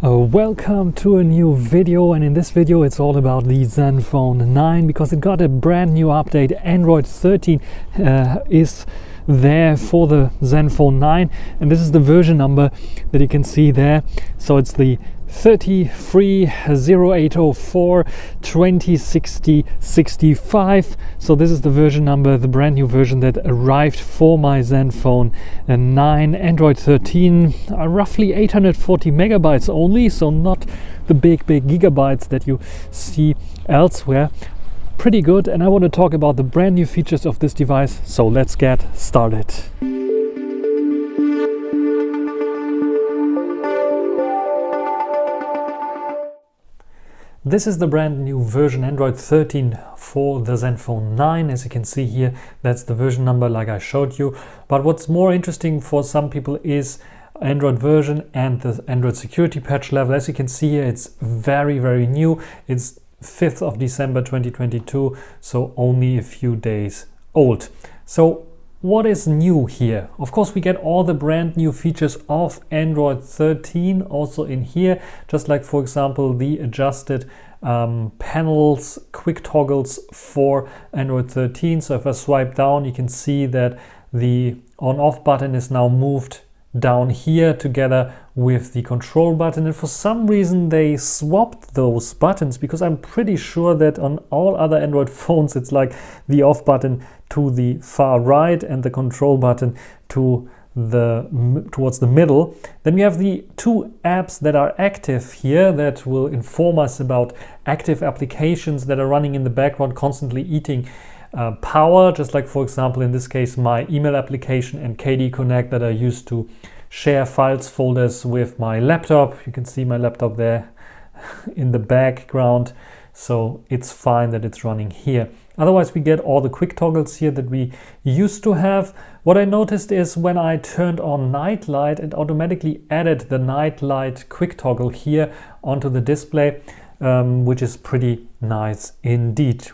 Welcome to a new video, and in this video it's all about the Zenfone 9 because it got a brand new update. Android 13 is there for the Zenfone 9, and this is the version number that you can see there. So it's the 33080 206065. So this is the version number, the brand new version that arrived for my Zenfone 9. Android 13, roughly 840 megabytes only, so not the big gigabytes that you see elsewhere. Pretty good, and I want to talk about the brand new features of this device, so let's get started. This is the brand new version, Android 13 for the Zenfone 9. As you can see here, that's the version number like I showed you. But what's more interesting for some people is Android version and the Android security patch level. As you can see here, it's very new. It's 5th of December 2022, so only a few days old. So what is new here? Of course, we get all the brand new features of Android 13 also in here, just like, for example, the adjusted panels, quick toggles for Android 13. So if I swipe down, you can see that the on-off button is now moved down here together with the control button, and for some reason they swapped those buttons, because I'm pretty sure that on all other Android phones it's like the off button to the far right and the control button to towards the middle. Then we have the two apps that are active here that will inform us about active applications that are running in the background, constantly eating power, just like, for example, in this case, my email application and KD Connect that I use to share files folders with my laptop. You can see my laptop there in the background, so it's fine that it's running here. Otherwise, we get all the quick toggles here that we used to have. What I noticed is when I turned on night light, it automatically added the night light quick toggle here onto the display, which is pretty nice indeed.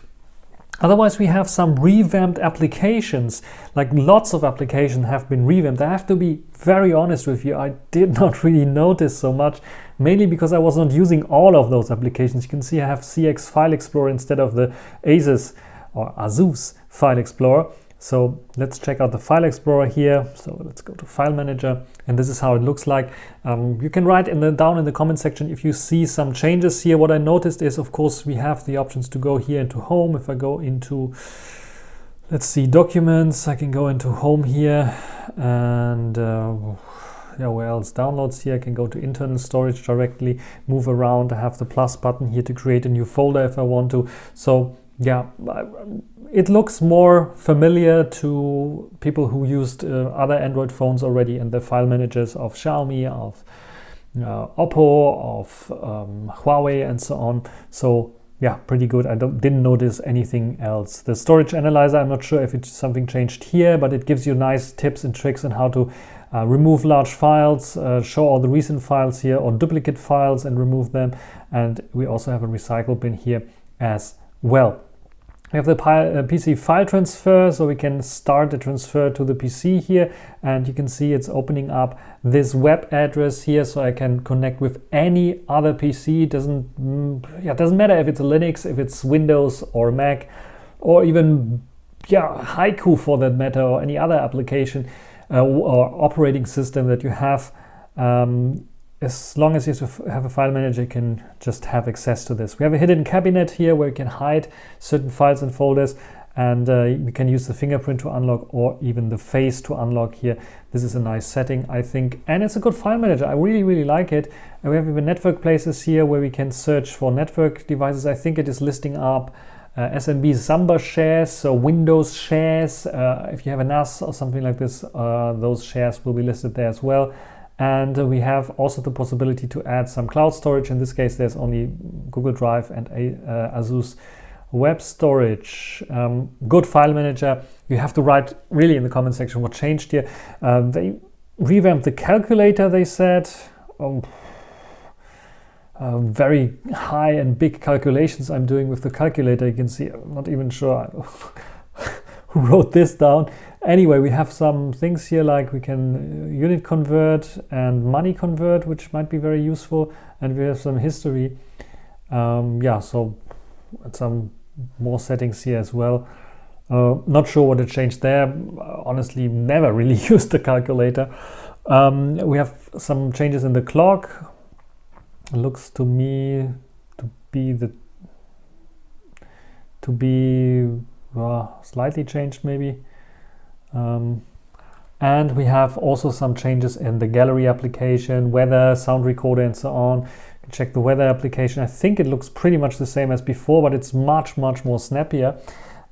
Otherwise, we have some revamped applications, like lots of applications have been revamped. I have to be very honest with you, I did not really notice so much, mainly because I was not using all of those applications. You can see I have CX File Explorer instead of the Asus or Asus File Explorer. So let's check out the File Explorer here. So let's go to File Manager, and this is how it looks like. You can write down in the comment section if you see some changes here. What I noticed is, of course, we have the options to go here into Home. If I go into, let's see, Documents, I can go into Home here, and where else? Downloads here. I can go to internal storage directly, move around. I have the plus button here to create a new folder if I want to. So yeah, it looks more familiar to people who used other Android phones already and the file managers of Xiaomi, of Oppo, of Huawei, and so on. So yeah, pretty good. I didn't notice anything else. The storage analyzer, I'm not sure if it's something changed here, but it gives you nice tips and tricks on how to remove large files, show all the recent files here, or duplicate files and remove them. And we also have a recycle bin here as well. We have the PC file transfer, so we can start the transfer to the PC here, and you can see it's opening up this web address here, so I can connect with any other PC. It doesn't matter if it's a Linux, if it's Windows or Mac, or even Haiku for that matter, or any other application or operating system that you have. As long as you have a file manager, you can just have access to this. We have a hidden cabinet here where you can hide certain files and folders, and you can use the fingerprint to unlock or even the face to unlock here. This is a nice setting, I think, and it's a good file manager. I really like it. And we have even network places here where we can search for network devices. I think it is listing up SMB Samba shares, so Windows shares. If you have a NAS or something like this, those shares will be listed there as well. And we have also the possibility to add some cloud storage. In this case, there's only Google Drive and Asus Web Storage. Good file manager. You have to write really in the comment section what changed here. They revamped the calculator, they said. Very high and big calculations I'm doing with the calculator. You can see, I'm not even sure who wrote this down. Anyway, we have some things here like we can unit convert and money convert, which might be very useful. And we have some history. Yeah, so some more settings here as well. Not sure what it changed there. Honestly, never really used the calculator. We have some changes in the clock. It looks to me to be slightly changed maybe. And we have also some changes in the gallery application, weather, sound recorder, and so on. You can check the weather application. I think it looks pretty much the same as before, but it's much more snappier.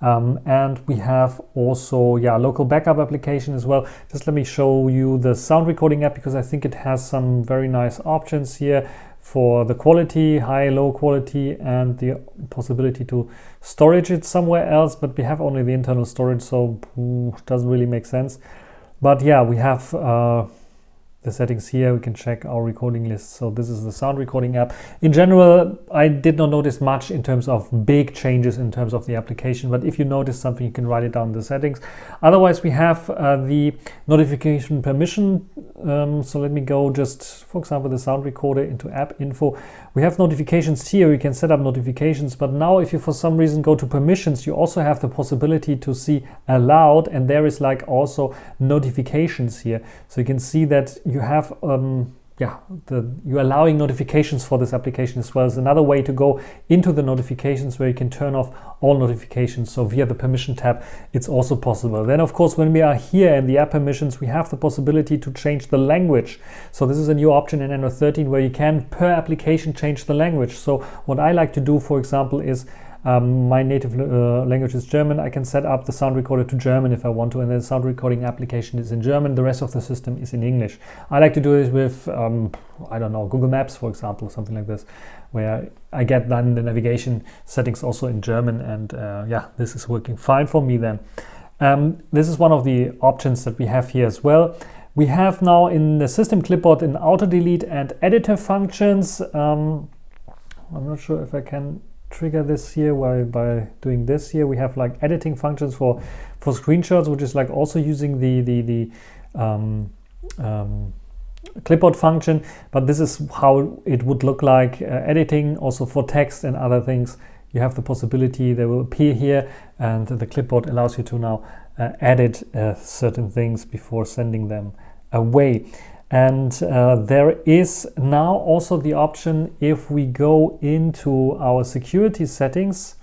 And we have also local backup application as well. Just let me show you the sound recording app, because I think it has some very nice options here for the quality, high, low quality, and the possibility to storage it somewhere else, but we have only the internal storage, so it doesn't really make sense. But yeah, we have the settings here. We can check our recording list. So this is the sound recording app. In general, I did not notice much in terms of big changes in terms of the application, but if you notice something, you can write it down in the settings. Otherwise, we have the notification permission. So let me go just, for example, the sound recorder into app info. We have notifications here. We can set up notifications, but now if you for some reason go to permissions, you also have the possibility to see allowed, and there is like also notifications here. So you can see that you have you're allowing notifications for this application as well. It's another way to go into the notifications where you can turn off all notifications. So via the permission tab, it's also possible. Then of course, when we are here in the app permissions, we have the possibility to change the language. So this is a new option in Android 13 where you can per application change the language. So what I like to do, for example, is my native language is German. I can set up the sound recorder to German if I want to, and then the sound recording application is in German. The rest of the system is in English. I like to do it with, I don't know, Google Maps, for example, something like this, where I get then the navigation settings also in German, and this is working fine for me then. This is one of the options that we have here as well. We have now in the system clipboard an auto delete and editor functions. I'm not sure if I can trigger this here by doing this here. We have like editing functions for screenshots, which is like also using the clipboard function, but this is how it would look like editing also for text and other things. You have the possibility, they will appear here, and the clipboard allows you to now edit certain things before sending them away. And there is now also the option, if we go into our security settings,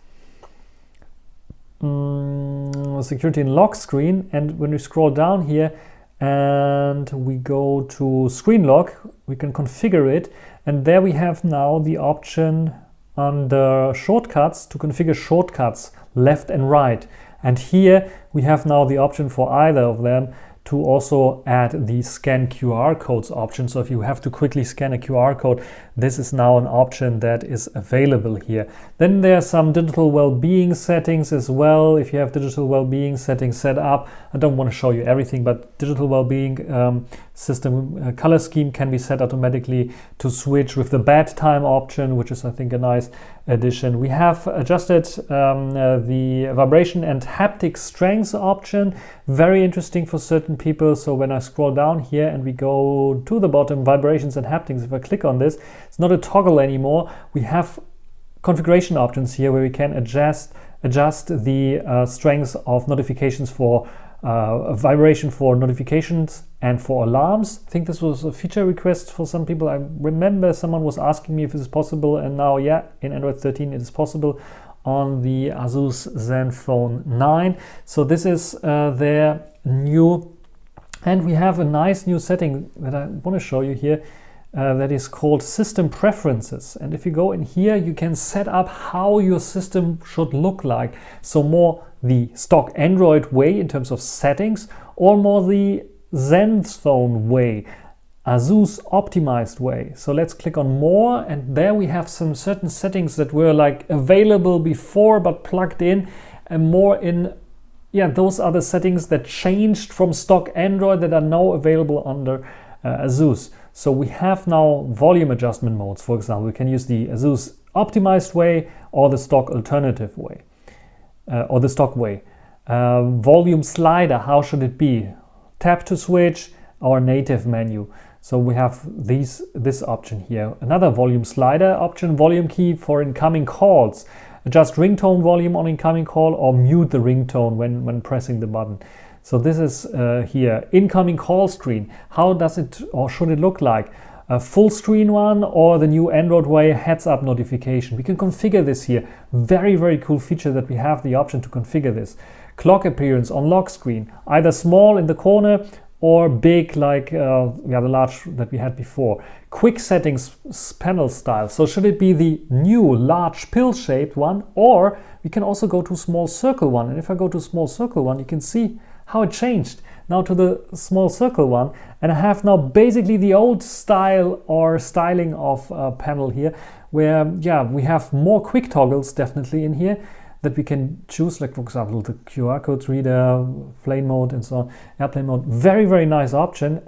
security and lock screen, and when we scroll down here and we go to screen lock, we can configure it, and there we have now the option under shortcuts to configure shortcuts left and right. And here we have now the option for either of them to also add the scan QR codes option. So if you have to quickly scan a QR code, this is now an option that is available here. Then there are some digital well-being settings as well. If you have digital well-being settings set up, I don't want to show you everything, but digital well-being system color scheme can be set automatically to switch with the bedtime option, which is I think a nice addition. We have adjusted the vibration and haptic strength option, very interesting for certain people. So when I scroll down here and we go to the bottom, vibrations and haptics, if I click on this, it's not a toggle anymore. We have configuration options here where we can adjust the strength of notifications for vibration for notifications and for alarms. I think this was a feature request for some people. I remember someone was asking me if this is possible, and now in Android 13 it is possible on the Asus Zenfone 9. So this is their new, and we have a nice new setting that I want to show you here that is called System Preferences. And if you go in here, you can set up how your system should look like. So more the stock Android way in terms of settings, or more the Zenfone way, Asus optimized way. So let's click on more, and there we have some certain settings that were like available before but plugged in, and more in those are the settings that changed from stock Android that are now available under Asus. So we have now volume adjustment modes. For example, we can use the Asus optimized way or the stock alternative way, or the stock way. Volume slider, how should it be? Tap to switch or native menu. So we have this option here. Another volume slider option, volume key for incoming calls. Adjust ringtone volume on incoming call or mute the ringtone when pressing the button. So this is here. Incoming call screen. How does it or should it look like? A full screen one or the new Android way heads up notification. We can configure this here. Very, very cool feature that we have the option to configure this. Clock appearance on lock screen. Either small in the corner or big like the large that we had before. Quick settings panel style. So should it be the new large pill shaped one, or we can also go to small circle one. And if I go to small circle one, you can see how it changed now to the small circle one. And I have now basically the old style or styling of panel here, where we have more quick toggles definitely in here that we can choose, like for example the QR codes reader, plane mode and so on, airplane mode. Very, very nice option.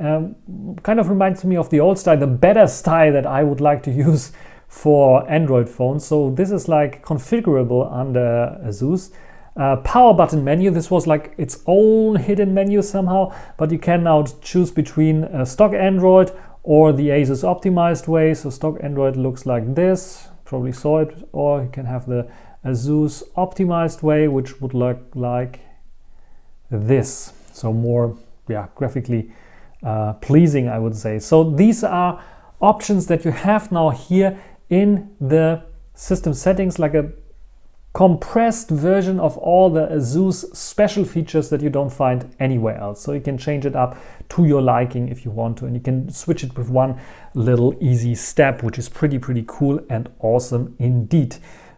Kind of reminds me of the old style, the better style that I would like to use for Android phones. So this is like configurable under Asus. Power button menu, this was like its own hidden menu somehow, but you can now choose between stock Android or the Asus optimized way. So stock Android looks like this, probably saw it, or you can have the Asus optimized way, which would look like this. So more graphically pleasing, I would say. So these are options that you have now here in the system settings, like a compressed version of all the Asus special features that you don't find anywhere else. So you can change it up to your liking if you want to, and you can switch it with one little easy step, which is pretty cool and awesome indeed.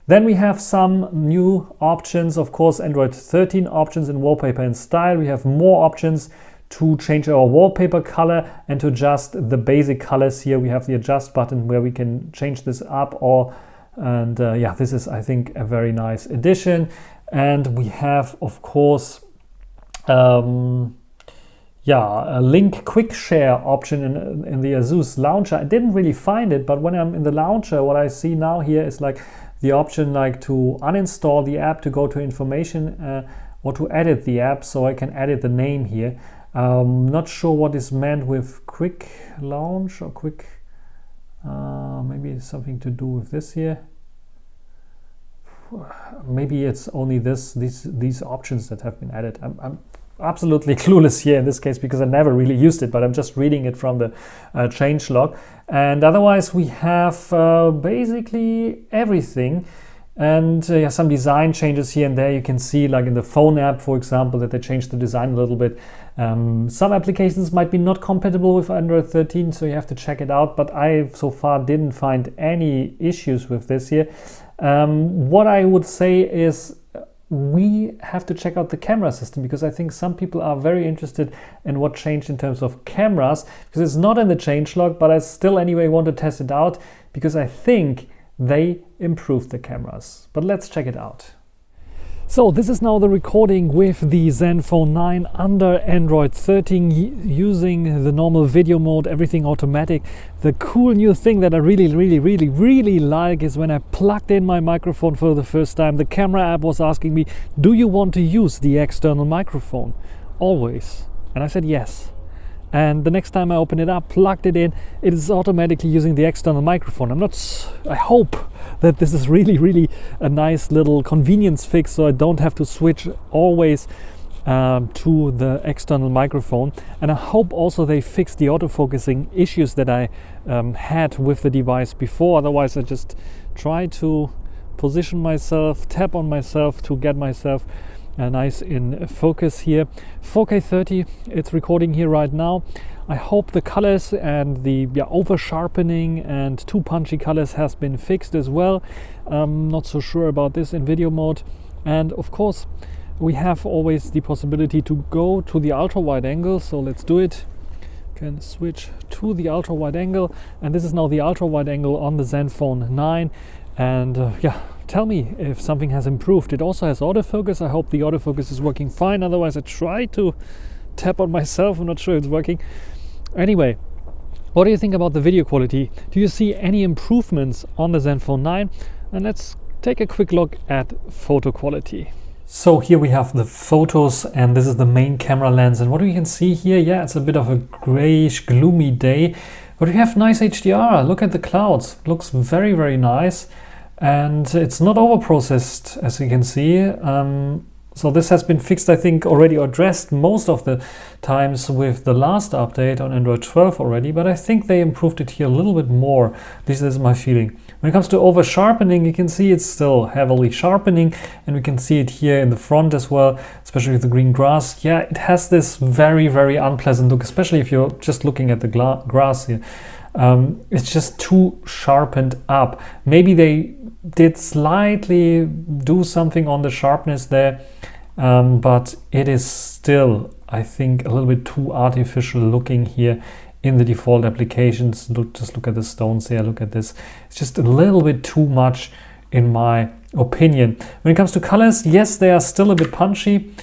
Then we have some new options, of course, Android 13 options in wallpaper and style. We have more options to change our wallpaper color and to adjust the basic colors here. We have the adjust button where we can change this up this is, I think, a very nice addition. And we have, of course, a link quick share option in the Asus launcher. I didn't really find it, but when I'm in the launcher, what I see now here is like the option like to uninstall the app, to go to information or to edit the app. So I can edit the name here. Not sure what is meant with quick launch or quick, maybe it's something to do with this here. Maybe it's only these options that have been added. I'm absolutely clueless here in this case because I never really used it, but I'm just reading it from the changelog. And otherwise we have basically everything. And some design changes here and there. You can see, like in the phone app, for example, that they changed the design a little bit. Some applications might be not compatible with Android 13, so you have to check it out. But I so far didn't find any issues with this here. What I would say is we have to check out the camera system, because I think some people are very interested in what changed in terms of cameras, because it's not in the changelog, but I still anyway want to test it out because I think they improved the cameras. But let's check it out. So this is now the recording with the Zenfone 9 under Android 13 using the normal video mode, everything automatic. The cool new thing that I really like is when I plugged in my microphone for the first time, the camera app was asking me, do you want to use the external microphone? Always. And I said yes. And the next time I open it up, plugged it in, it is automatically using the external microphone. I hope that this is really a nice little convenience fix, so I don't have to switch always to the external microphone. And I hope also they fix the autofocusing issues that I had with the device before. Otherwise I just try to position myself, tap on myself to get myself nice in focus here. 4K 30, it's recording here right now. I hope the colors and the over sharpening and too punchy colors has been fixed as well. Not so sure about this in video mode. And of course we have always the possibility to go to the ultra wide angle, so let's do it. Can switch to the ultra wide angle, and this is now the ultra wide angle on the Zenfone 9. And tell me if something has improved. It also has autofocus. I hope the autofocus is working fine. Otherwise I try to tap on myself. I'm not sure it's working. Anyway, what do you think about the video quality? Do you see any improvements on the Zenfone 9? And let's take a quick look at photo quality. So here we have the photos, and this is the main camera lens, and what we can see here, yeah, it's a bit of a grayish gloomy day, but we have nice HDR. Look at the clouds, looks very, very nice, and it's not over processed, as you can see. So this has been fixed, I think, already, or addressed most of the times with the last update on Android 12 already, but I think they improved it here a little bit more. This is my feeling. When it comes to over sharpening, you can see it's still heavily sharpening, and we can see it here in the front as well, especially with the green grass. Yeah, it has this very, very unpleasant look, especially if you're just looking at the grass here. It's just too sharpened up. Maybe they did slightly do something on the sharpness there, but it is still, I think, a little bit too artificial looking here in the default applications. Just look at the stones here, look at this. It's just a little bit too much in my opinion. When it comes to colors, yes, they are still a bit punchy,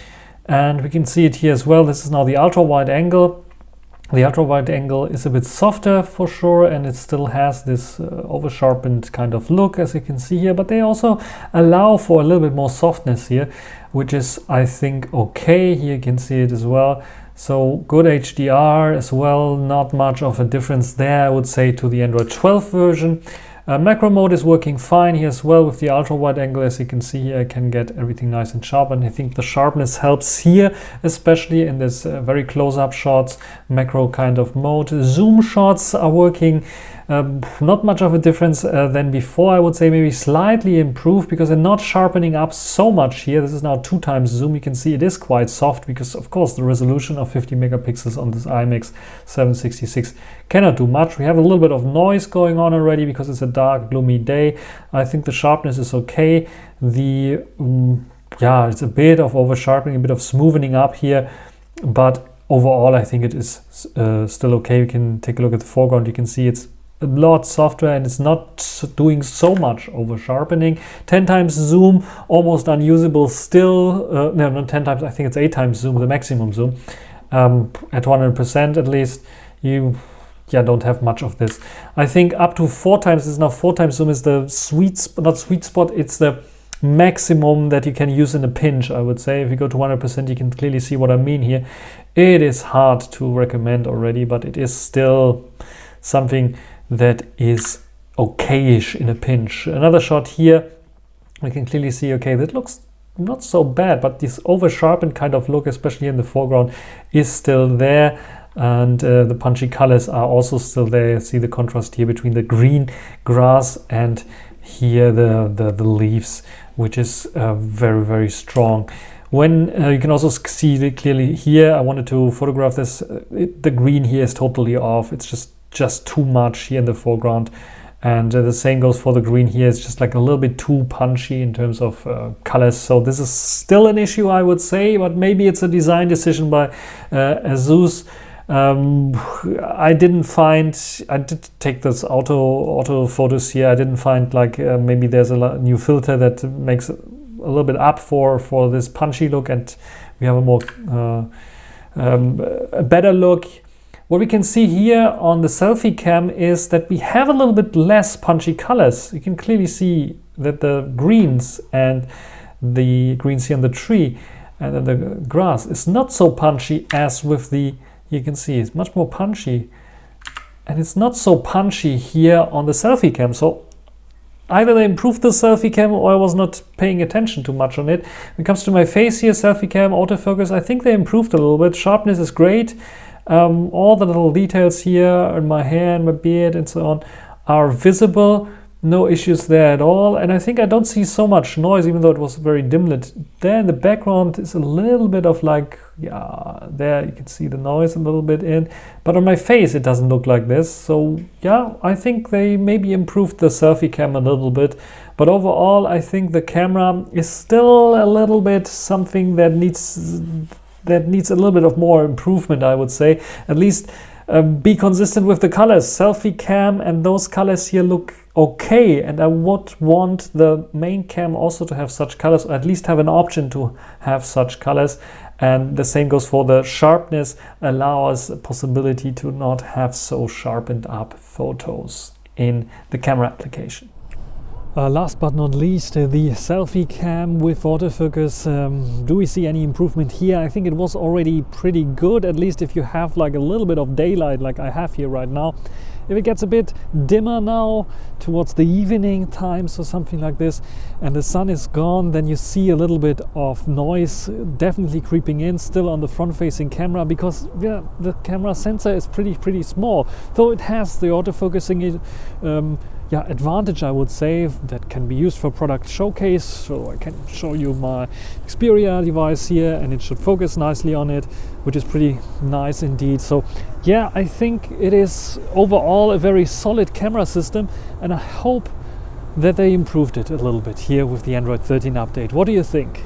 and we can see it here as well. This is now the ultra wide angle. The ultra wide angle is a bit softer for sure, and it still has this over sharpened kind of look, as you can see here, but they also allow for a little bit more softness here, which is, I think, okay. Here you can see it as well. So good HDR as well, not much of a difference there, I would say, to the Android 12 version. Macro mode is working fine here as well with the ultra wide angle. As you can see here, I can get everything nice and sharp, and I think the sharpness helps here, especially in this very close-up shots, macro kind of mode. Zoom shots are working, not much of a difference than before. I would say maybe slightly improved because they're not sharpening up so much here. This is now 2 times zoom. You can see it is quite soft because, of course, the resolution of 50 megapixels on this IMX 766 cannot do much. We have a little bit of noise going on already because it's a dark, gloomy day. I think the sharpness is okay. The yeah, it's a bit of over sharpening, a bit of smoothing up here, but overall I think it is still okay. You can take a look at the foreground. You can see it's a lot softer, and it's not doing so much over sharpening. 10 times zoom, almost unusable still. No, not 10 times, I think it's 8 times zoom, the maximum zoom. At 100% at least, you don't have much of this. I think up to 4 times, is now 4 times zoom is the not sweet spot, it's the maximum that you can use in a pinch, I would say. If you go to 100%, you can clearly see what I mean here. It is hard to recommend already, but it is still something that is okayish in a pinch. Another shot here, we can clearly see, okay, that looks not so bad, but this over sharpened kind of look, especially in the foreground, is still there, and the punchy colors are also still there. See the contrast here between the green grass and here the leaves, which is very, very strong. When you can also see it clearly here, I wanted to photograph this, the green here is totally off. It's just too much here in the foreground, and the same goes for the green here. It's just like a little bit too punchy in terms of colors. So this is still an issue, I would say, but maybe it's a design decision by Asus. I did take this auto photos here. I didn't find like maybe there's a new filter that makes a little bit up for this punchy look, and we have a more a better look. What we can see here on the selfie cam is that we have a little bit less punchy colors. You can clearly see that the greens and the greens here on the tree and then the grass is not so punchy as with the, you can see it's much more punchy, and it's not so punchy here on the selfie cam. So either they improved the selfie cam or I was not paying attention too much on it. When it comes to my face here, selfie cam, autofocus, I think they improved a little bit. Sharpness is great. All the little details here in my hair and my beard and so on are visible. No issues there at all. And I think I don't see so much noise, even though it was very dim lit. There in the background is a little bit of like, yeah, there you can see the noise a little bit in. But on my face, it doesn't look like this. So yeah, I think they maybe improved the selfie cam a little bit. But overall, I think the camera is still a little bit something that needs a little bit of more improvement, I would say. At least be consistent with the colors. Selfie cam and those colors here look okay, and I would want the main cam also to have such colors, or at least have an option to have such colors. And the same goes for the sharpness. Allow us a possibility to not have so sharpened up photos in the camera application. Last but not least, the selfie cam with autofocus. Do we see any improvement here? I think it was already pretty good, at least if you have like a little bit of daylight like I have here right now. If it gets a bit dimmer now towards the evening times or something like this, and the sun is gone, then you see a little bit of noise definitely creeping in still on the front-facing camera, because the camera sensor is pretty small, though it has the autofocusing advantage, I would say, that can be used for product showcase. So I can show you my Xperia device here, and it should focus nicely on it, which is pretty nice indeed. So yeah, I think it is overall a very solid camera system, and I hope that they improved it a little bit here with the Android 13 update. What do you think?